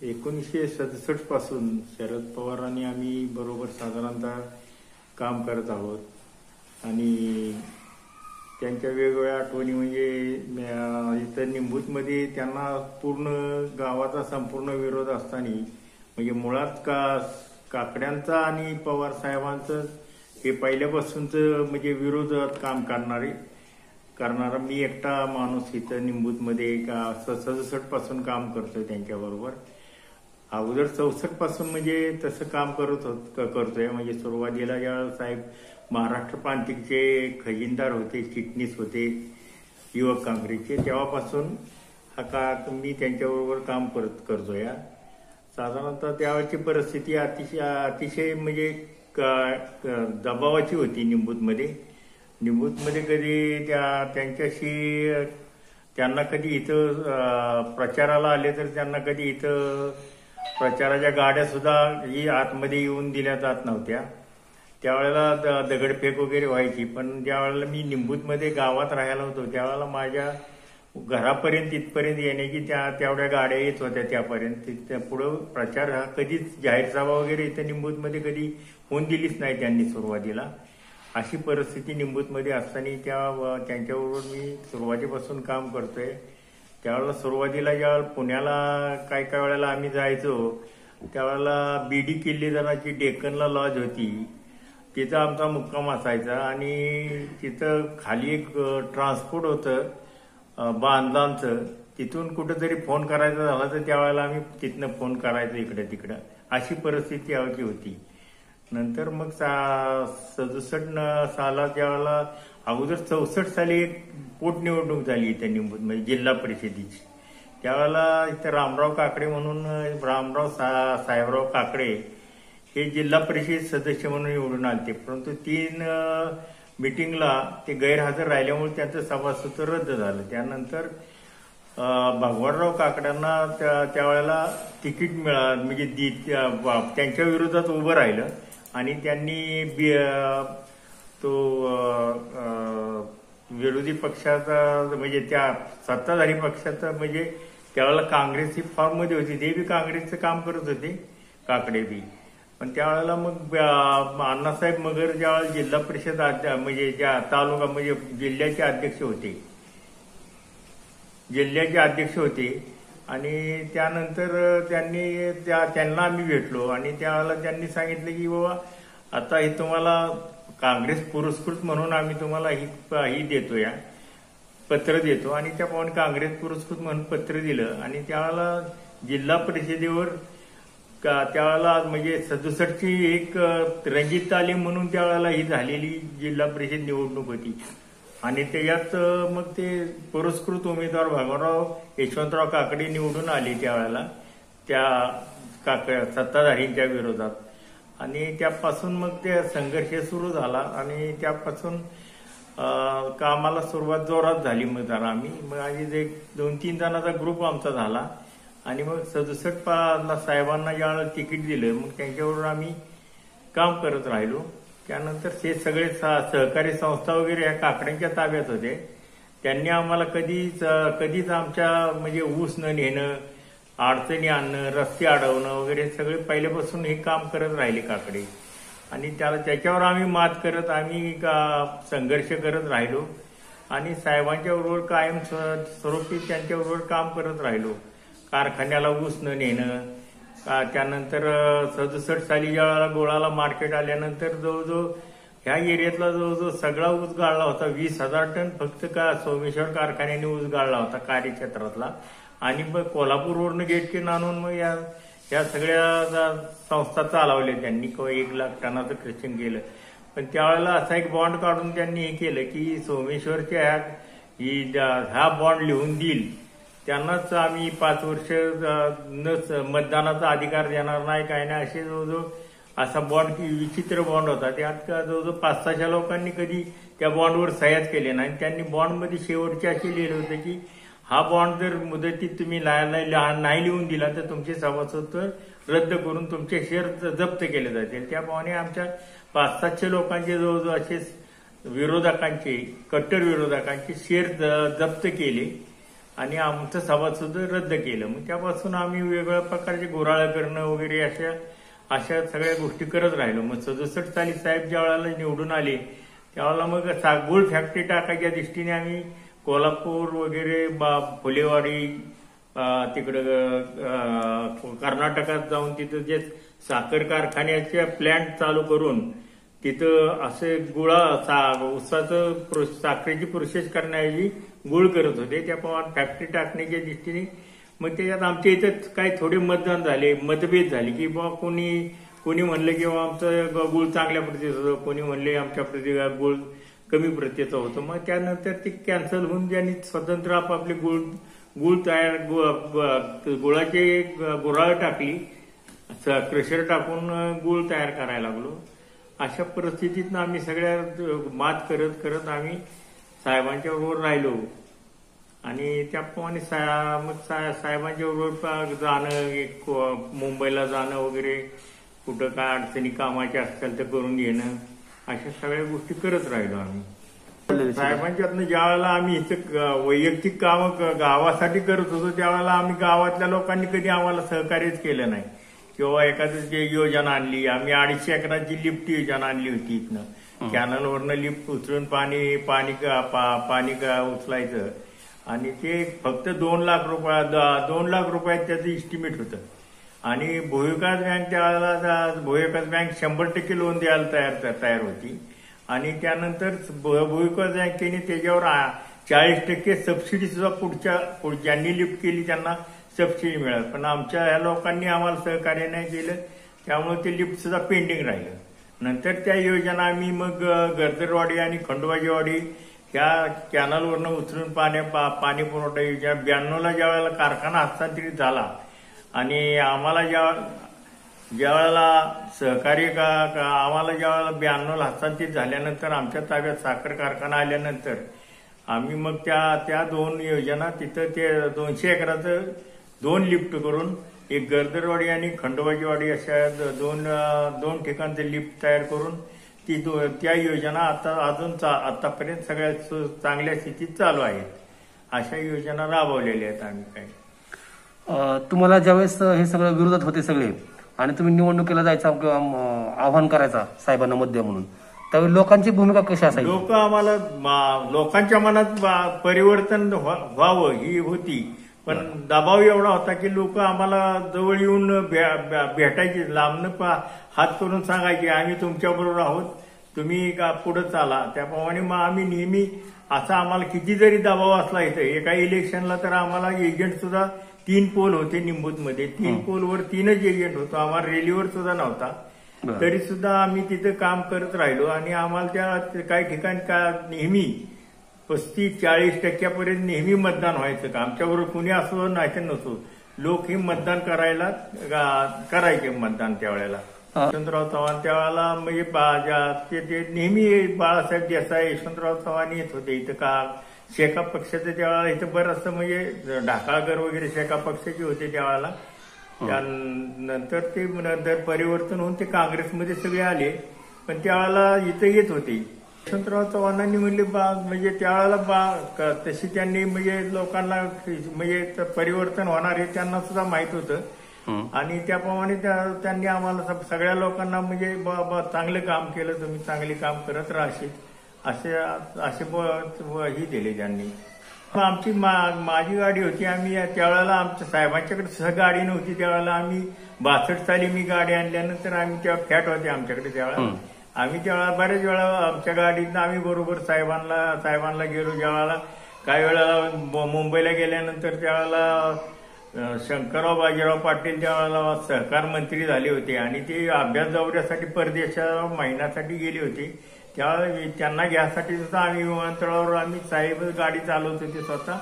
1967 पासून शरद पवारांनी आम्ही बरोबर साधारणतः काम करत आहोत आणि त्यांच्या वेगवेगळ्या आठवणी म्हणजे इथं निंबूतमध्ये त्यांना पूर्ण गावाचा संपूर्ण विरोध असताना म्हणजे मुळात काकड्यांचा आणि पवार साहेबांचं हे पहिल्यापासूनचं म्हणजे विरोधात काम करणारा मी एकटा माणूस इथं निंबूतमध्ये 67 पासून काम करतोय त्यांच्याबरोबर. अगोदर 64 पासून म्हणजे तसं काम करतोय. म्हणजे सुरुवातीला ज्या साहेब महाराष्ट्र प्रांतिकचे खजिनदार होते, चिटणीस होते युवक काँग्रेसचे, तेव्हापासून मी त्यांच्याबरोबर काम करतोय. साधारणतः त्यावेळची परिस्थिती अतिशय म्हणजे दबावाची होती निंबूतमध्ये कधी त्यांना कधी इथं प्रचाराला आले तर त्यांना कधी इथं प्रचाराच्या गाड्या सुद्धा ही आतमध्ये येऊन दिल्या जात नव्हत्या. त्यावेळेला दगडफेक वगैरे व्हायची. पण ज्या वेळेला मी निंबूतमध्ये गावात राहायला होतो त्यावेळेला माझ्या घरापर्यंत इथपर्यंत येण्याची तेवढ्या गाड्या येत होत्या. त्यापर्यंत पुढं प्रचार हा कधीच जाहीर सभा वगैरे इथं निंबूतमध्ये कधी होऊन दिलीच नाही त्यांनी सुरुवातीला. अशी परिस्थिती निंबूतमध्ये असताना त्यांच्याबरोबर मी सुरुवातीपासून काम करतोय. त्यावेळेला सुरुवातीला ज्यावेळेला पुण्याला काही वेळेला आम्ही जायचो त्यावेळेला बीडी किल्लेदाराची डेक्कनला लॉज होती, तिथं आमचा मुक्काम असायचा आणि तिथं खाली एक ट्रान्सपोर्ट होतं बांधलांचं. तिथून कुठंतरी फोन करायचा झाला तर त्यावेळेला आम्ही तिथनं फोन करायचो इकडे तिकडं. अशी परिस्थिती त्यावेळची होती. नंतर मग 67 सालात ज्यावेळेला अगोदर 64 साली एक पोटनिवडणूक झाली इथं निंबूत म्हणजे जिल्हा परिषदेची. त्यावेळेला इथं रामराव काकडे म्हणून साहेबराव काकडे हे जिल्हा परिषद सदस्य म्हणून निवडून आले. परंतु 3 मिटिंगला ते गैरहजर राहिल्यामुळे त्यांचं सभासदत्व रद्द झालं. त्यानंतर भगवानराव काकड्यांना त्यावेळेला तिकीट म्हणजे त्यांच्या विरोधात उभं राहिलं आणि त्यांनी विरोधी पक्षाचा म्हणजे त्या सत्ताधारी पक्षाचा म्हणजे त्यावेळेला काँग्रेस ही फॉर्ममध्ये होती, ते बी काँग्रेसचं काम करत होते काकडे बी. पण त्यावेळेला मग अण्णासाहेब मगर ज्यावेळेला जिल्हा परिषद म्हणजे ज्या तालुका म्हणजे जिल्ह्याचे अध्यक्ष होते आणि त्यानंतर त्यांना आम्ही भेटलो आणि त्यावेळेला त्यांनी सांगितलं की बाबा आता हे तुम्हाला काँग्रेस पुरस्कृत म्हणून आम्ही तुम्हाला ही देतो या पत्र देतो आणि त्याप्रमाणे काँग्रेस पुरस्कृत म्हणून पत्र दिलं. आणि त्यावेळेला जिल्हा परिषदेवर त्यावेळेला म्हणजे 67ची एक रणजित तालीम म्हणून त्यावेळेला ही झालेली जिल्हा परिषद निवडणूक होती आणि त्याच्यात मग ते पुरस्कृत उमेदवार भगवानराव यशवंतराव काकडे निवडून आले त्यावेळेला त्या सत्ताधारींच्या विरोधात. आणि त्यापासून मग ते संघर्ष सुरू झाला आणि त्यापासून कामाला सुरुवात जोरात झाली. मग जरा आम्ही एक 2-3 जणांचा ग्रुप आमचा झाला आणि मग 67 साहेबांना ज्यावेळेला तिकीट दिलं मग त्यांच्याबरोबर आम्ही काम करत राहिलो. त्यानंतर ते सगळे सहकारी संस्था वगैरे या काकड्यांच्या ताब्यात होते. त्यांनी आम्हाला कधीच आमच्या म्हणजे ऊस न नेणं, अडचणी आणणं, रस्ते अडवणं वगैरे सगळे पहिल्यापासून हे काम करत राहिले काकडे. आणि त्याच्यावर आम्ही मात करत आम्ही संघर्ष करत राहिलो आणि साहेबांच्या बरोबर कायम स्वरूपी त्यांच्याबरोबर काम करत राहिलो. कारखान्याला ऊस न नेणं, त्यानंतर 67 साली ज्यावेळेला गोळाला मार्केट आल्यानंतर जवळजवळ ह्या एरियातला जवळजवळ सगळा ऊस गाळला होता. 20,000 टन फक्त सोमेश्वर कारखान्याने ऊस गाळला होता कार्यक्षेत्रातला. आणि मग कोल्हापूरवरनं गेटकीन आणून मग या सगळ्या संस्था चालवल्या त्यांनी 1 लाख टनाचं क्रशिंग केलं. पण त्यावेळेला असा एक बॉन्ड काढून त्यांनी हे केलं की सोमेश्वरच्या हा बॉन्ड लिहून देईल त्यांनाच आम्ही 5 वर्ष मतदानाचा अधिकार देणार नाही काय नाही असे जवळजवळ असा बॉन्ड विचित्र बॉन्ड होता. त्यात जवळजवळ 500 लोकांनी कधी त्या बॉन्डवर सह्याच केले नाही. त्यांनी बॉन्डमध्ये शेवटचे असे लिहिले होते की हा बॉन्ड जर मुदतीत तुम्ही नाही लिहून दिला तर तुमचे सभासदत्व रद्द करून तुमचे शेअर जप्त केले जातील. त्याप्रमाणे आमच्या 500-700 लोकांचे जवळजवळ असे कट्टर विरोधकांचे शेअर जप्त केले आणि आमचं सभासद रद्द केलं. मग त्यापासून आम्ही वेगवेगळ्या प्रकारचे घोराळं करणं वगैरे अशा सगळ्या गोष्टी करत राहिलो. मग 67 साली साहेब ज्या वेळेला निवडून आले त्यावेळेला मग गुळ फॅक्टरी टाकायच्या दृष्टीने आम्ही कोल्हापूर वगैरे फुलेवाडी तिकडं कर्नाटकात जाऊन तिथं जे साखर कारखान्याच्या प्लॅन्ट चालू करून तिथं असे उसाचं साखरेची प्रोसेस करण्याऐवजी गुळ करत होते. त्याप्रमाणे फॅक्टरी टाकण्याच्या दृष्टीने मग त्याच्यात आमच्या इथं काही थोडे मतभेद झाले की बाबा कोणी म्हणलं की बाबा आमचं गुळ चांगल्या प्रतीचं होतं, कोणी म्हणले आमच्या प्रती गुळ कमी प्रतीचं होतं. मग त्यानंतर ते कॅन्सल होऊन त्यांनी स्वतंत्र आपापले गुळ तयार गुळाचे गुऱ्हाळ टाकली, क्रशर टाकून गुळ तयार करायला लागलो. अशा परिस्थितीत आम्ही सगळ्या मात करत करत आम्ही साहेबांच्या बरोबर राहिलो आणि त्याप्रमाणे मग साहेबांच्या बरोबर जाणं, मुंबईला जाणं वगैरे, कुठं काय अडचणी कामाच्या असतील तर करून घेणं, अशा सगळ्या गोष्टी करत राहिलो आम्ही. साहेबांच्यातनं ज्यावेळेला आम्ही इथं वैयक्तिक काम गावासाठी करत होतो त्यावेळेला आम्ही गावातल्या लोकांनी कधी आम्हाला सहकार्यच केलं नाही. किंवा एखादी योजना आणली, आम्ही 250 एकराची लिफ्ट योजना आणली होती. इथनं कॅनलवरनं लिफ्ट उचलून पाणी उचलायचं आणि ते फक्त 2 लाख रुपयात त्याचं इस्टिमेट होतं. आणि भूविकास बँक त्यावेळेला भूविकास बँक 100% लोन द्यायला तयार होती आणि त्यानंतर भूविकास बँकेने त्याच्यावर 40% सबसिडी सुद्धा ज्यांनी लिफ्ट केली त्यांना सबसिडी मिळाली. पण आमच्या ह्या लोकांनी आम्हाला सहकार्य नाही केलं, त्यामुळे ते लिफ्ट सुद्धा पेंडिंग राहिलं. नंतर त्या योजना आम्ही मग गरदरवाडी आणि खंडोबाजीवाडी ह्या कॅनलवरनं उचलून पाणी पुरवठा योजना 92ला ज्या वेळेला कारखाना हस्तांतरित झाला आणि आम्हाला ज्या वेळेला सहकार्य आम्हाला ज्या वेळेला 92ला हस्तांतरित झाल्यानंतर आमच्या ताब्यात साखर कारखाना आल्यानंतर आम्ही मग त्या 2 योजना तिथं ते 200 एकराचं 2 लिफ्ट करून एक गरदरवाडी आणि खंडोबाजीवाडी अशा दोन ठिकाणचे लिफ्ट तयार करून त्या योजना आतापर्यंत सगळ्या चांगल्या स्थितीत चालू आहेत. अशा योजना राबवलेल्या आहेत आम्ही. काही तुम्हाला ज्यावेळेस हे सगळं विरोधात होते सगळे आणि तुम्ही निवडणुकीला जायचा किंवा आव्हान करायचा साहेबांना मध्य म्हणून, त्यावेळी लोकांची भूमिका कशी असायची? लोकांच्या मनात परिवर्तन व्हावं ही होती, पण दबाव एवढा होता की लोक आम्हाला जवळ येऊन भेटायचे, लांबनं हात करून सांगायचे आम्ही तुमच्या बरोबर आहोत, तुम्ही पुढे चाला. त्याप्रमाणे मग आम्ही नेहमी असा आम्हाला किती जरी दबाव असला इथं एका इलेक्शनला तर आम्हाला एजंट सुद्धा 3 पोल होते निंबूतमध्ये, 3 पोलवर 3च एजंट होतो, आम्हाला रेल्वेवर सुद्धा नव्हता. तरी सुद्धा आम्ही तिथं काम करत राहिलो आणि आम्हाला त्या काही ठिकाणी नेहमी 35-40% नेहमी मतदान व्हायचं का. आमच्याबरोबर कुणी असो नाही तर नसो, लोक हे मतदान करायचे मतदान त्यावेळेला. यशवंतराव चव्हाण त्यावेळेला म्हणजे ते नेहमी बाळासाहेब देसाई, यशवंतराव चव्हाण येत होते इथं का शेका पक्षाचं त्यावेळेला इथं बरंचसं म्हणजे ढाकाळकर वगैरे शेका पक्षाचे होते त्यावेळेला. त्यानंतर ते परिवर्तन होऊन ते काँग्रेसमध्ये सगळे आले, पण त्यावेळेला इथं येत होते. यशवंतराव चव्हाणांनी म्हणले म्हणजे त्यावेळेला तशी त्यांनी म्हणजे लोकांना म्हणजे परिवर्तन होणार हे त्यांना सुद्धा माहित होतं आणि त्याप्रमाणे त्यांनी आम्हाला सगळ्या लोकांना म्हणजे चांगलं काम केलं, तुम्ही चांगले काम करत राहशील असे ही दिले त्यांनी. आमची माझी गाडी होती, आम्ही त्यावेळेला आमच्या साहेबांच्याकडे सह गाडी नव्हती. त्यावेळेला आम्ही 62 साली मी गाडी आणल्यानंतर आम्ही तेव्हा फॅट होते आमच्याकडे त्यावेळेला. आम्ही त्यावेळेला बऱ्याच वेळा आमच्या गाडीतनं आम्ही बरोबर साहेबांना गेलो. ज्यावेळेला काही वेळा मुंबईला गेल्यानंतर त्यावेळेला शंकरराव बाजीराव पाटील त्यावेळेला सहकार मंत्री झाले होते आणि ते अभ्यास दौऱ्यासाठी परदेशा महिन्यासाठी गेले होते. त्यावेळेला त्यांना घ्यासाठी सुद्धा आम्ही विमानतळावर आम्ही साहेब गाडी चालवत होते स्वतः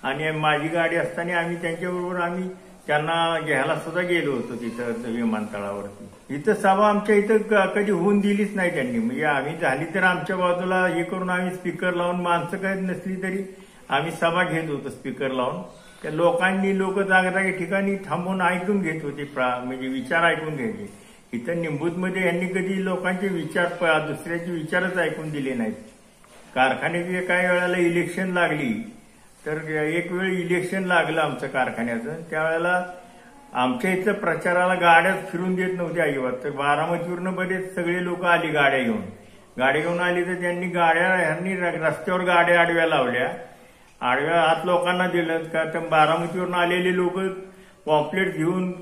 आणि माझी गाडी असताना आम्ही त्यांच्याबरोबर आम्ही त्यांना घ्यायला सुद्धा गेलो होतो तिथं विमानतळावरती. इथं सभा आमच्या इथं कधी होऊन दिलीच नाही त्यांनी. म्हणजे आम्ही झाली तर आमच्या बाजूला हे करून आम्ही स्पीकर लावून, माणसं काही नसली तरी आम्ही सभा घेत होतो स्पीकर लावून. त्या लोक जागोजागी ठिकाणी थांबून ऐकून घेत होते, म्हणजे विचार ऐकून घ्यायचे. इथं निंबूतमध्ये यांनी कधी लोकांचे विचार दुसऱ्याचे विचारच ऐकून दिले नाहीत. कारखान्याची काही वेळेला इलेक्शन लागली तर एक वेळ इलेक्शन लागलं आमचं कारखान्याचं, त्यावेळेला आमच्या इथं प्रचाराला गाड्याच फिरून देत नव्हत्या अजिबात. तर बारामतीवरनं बरेच सगळे लोक आली गाड्या घेऊन आली, तर त्यांनी ह्यांनी रस्त्यावर गाड्या आडव्या लावल्या. आडव्या हात लोकांना दिलं का, तर बारामतीवरून आलेले लोक पॉम्पलेट घेऊन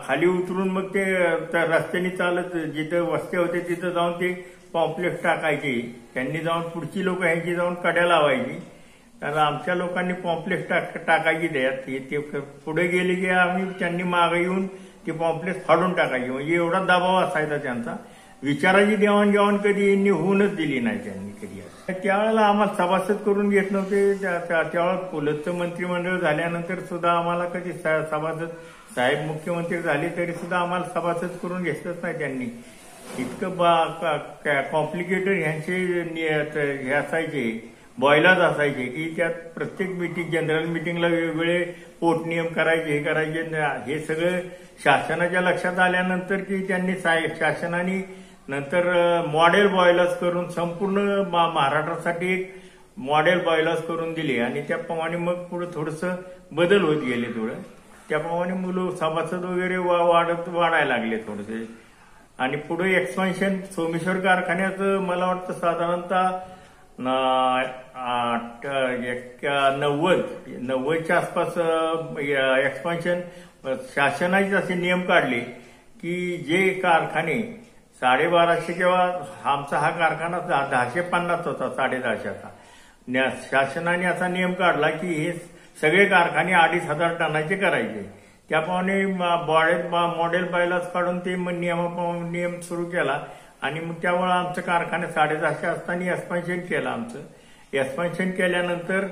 खाली उतरून मग ते रस्त्याने चालत जिथं वस्त्या होते तिथं जाऊन ते पॉम्पलेट टाकायचे. त्यांनी जाऊन पुढची लोक ह्यांची जाऊन कड्या लावायची. तर आमच्या लोकांनी पॉम्पलेट टाकायची द्यात. ते पुढे गेले की आम्ही त्यांनी मागे येऊन ते पॉम्पलेट फाडून टाकायचे. म्हणजे एवढा दबाव असायचा त्यांचा. विचाराची देवाणघेवाण कधी यांनी होऊनच दिली नाही त्यांनी कधी. त्यावेळेला आम्हाला सभासद करून घेत नव्हते. त्यावेळेला पुलतचं मंत्रिमंडळ झाल्यानंतर सुद्धा आम्हाला कधी सभासद, साहेब मुख्यमंत्री झाले तरी सुद्धा आम्हाला सभासद करून घेतलंच नाही त्यांनी. इतकं कॉम्प्लिकेटेड ह्यांचे हे असायचे, बॉयलाच असायचे की त्यात प्रत्येक मीटिंग, जनरल मीटिंगला वेगवेगळे पोटनियम करायचे, हे करायचे. हे सगळं शासनाच्या लक्षात आल्यानंतर की त्यांनी शासनाने नंतर मॉडेल बॉयलर्स करून संपूर्ण महाराष्ट्रासाठी एक मॉडेल बॉयलर्स करून दिले. आणि त्याप्रमाणे मग पुढे थोडंसं बदल होत गेले. थोडं त्याप्रमाणे मुलं सभासद वगैरे वाढायला लागले थोडेसे. आणि पुढे एक्सपान्शन सोमेश्वर कारखान्याचं मला वाटतं साधारणतः 90च्या आसपास एक्सपान्शन शासनाचे असे नियम काढले की जे कारखाने 1250 किंवा आमचा हा कारखाना 1050 होता, 1050चा. शासनाने असा नियम काढला की हे सगळे कारखाने 2500 टनाचे करायचे. त्याप्रमाणे मॉडेल बायलाच काढून ते नियम सुरू केला. आणि मग त्यामुळे आमचं कारखाने 1050 असताना एक्सपान्शन केलं. आमचं एक्सपान्शन केल्यानंतर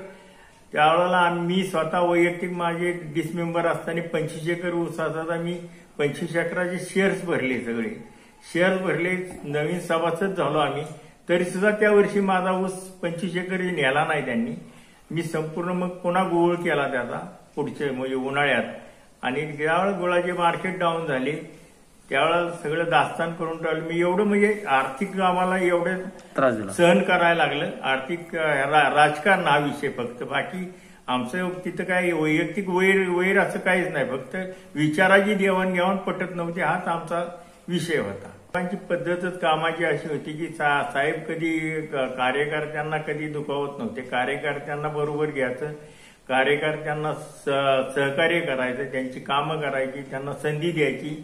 त्यावेळेला मी स्वतः वैयक्तिक माझे डिसमेंबर असताना 25 एकर ऊसाचा मी 25 एकराचे शेअर्स भरले. सगळे शेअर्स भरले. नवीन सभासद झालो आम्ही. तरी सुद्धा त्या वर्षी माझा ऊस 25 एकर नेला नाही त्यांनी. मी संपूर्ण मग पुन्हा गोळ केला त्याचा पुढच्या म्हणजे उन्हाळ्यात. आणि ज्यावेळेला गुळाचे मार्केट डाऊन झाले त्यावेळेला सगळं दास्तान करून टाकलं. मी एवढं म्हणजे आर्थिक आम्हाला एवढं सहन करायला लागलं. आर्थिक राजकारण हा विषय फक्त. बाकी आमचं तिथं काय वैयक्तिक वैर असं काहीच नाही. फक्त विचाराची देवाणघेवाण पटत नव्हती, हाच आमचा विषय होता. लोकांची पद्धतच कामाची अशी होती की साहेब कधी कार्यकर्त्यांना कधी दुखावत नव्हते. कार्यकर्त्यांना बरोबर घ्यायचं, कार्यकर्त्यांना सहकार्य करायचं, त्यांची कामं करायची, त्यांना संधी द्यायची.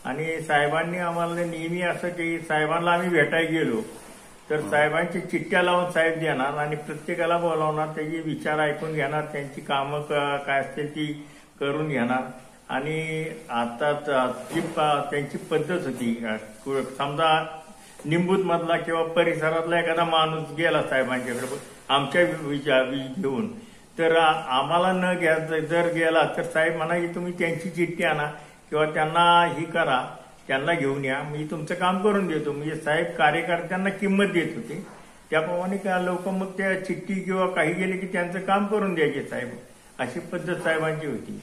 आणि साहेबांनी आम्हाला नेहमी असं की साहेबांना आम्ही भेटायला गेलो तर साहेबांची चिठ्ठ्या लावून साहेब देणार आणि प्रत्येकाला बोलावणार, त्याची विचार ऐकून घेणार, त्यांची कामं काय असतील ती करून घेणार. आणि आता त्यांची पद्धत होती. समजा निंबूत मधला किंवा परिसरातला एखादा माणूस गेला साहेबांच्याकडे आमच्या घेऊन, तर आम्हाला न घ्यायचं जर गेला तर साहेब म्हणा की तुम्ही त्यांची चिठ्ठी आणा किंवा त्यांना ही करा, त्यांना घेऊन या, मी तुमचं काम करून देतो. म्हणजे साहेब कार्यकर्त्यांना किंमत देत होते. त्याप्रमाणे काय लोक मग त्या चिठ्ठी किंवा काही गेले की त्यांचं काम करून द्यायचे साहेब. अशी पद्धत साहेबांची होती.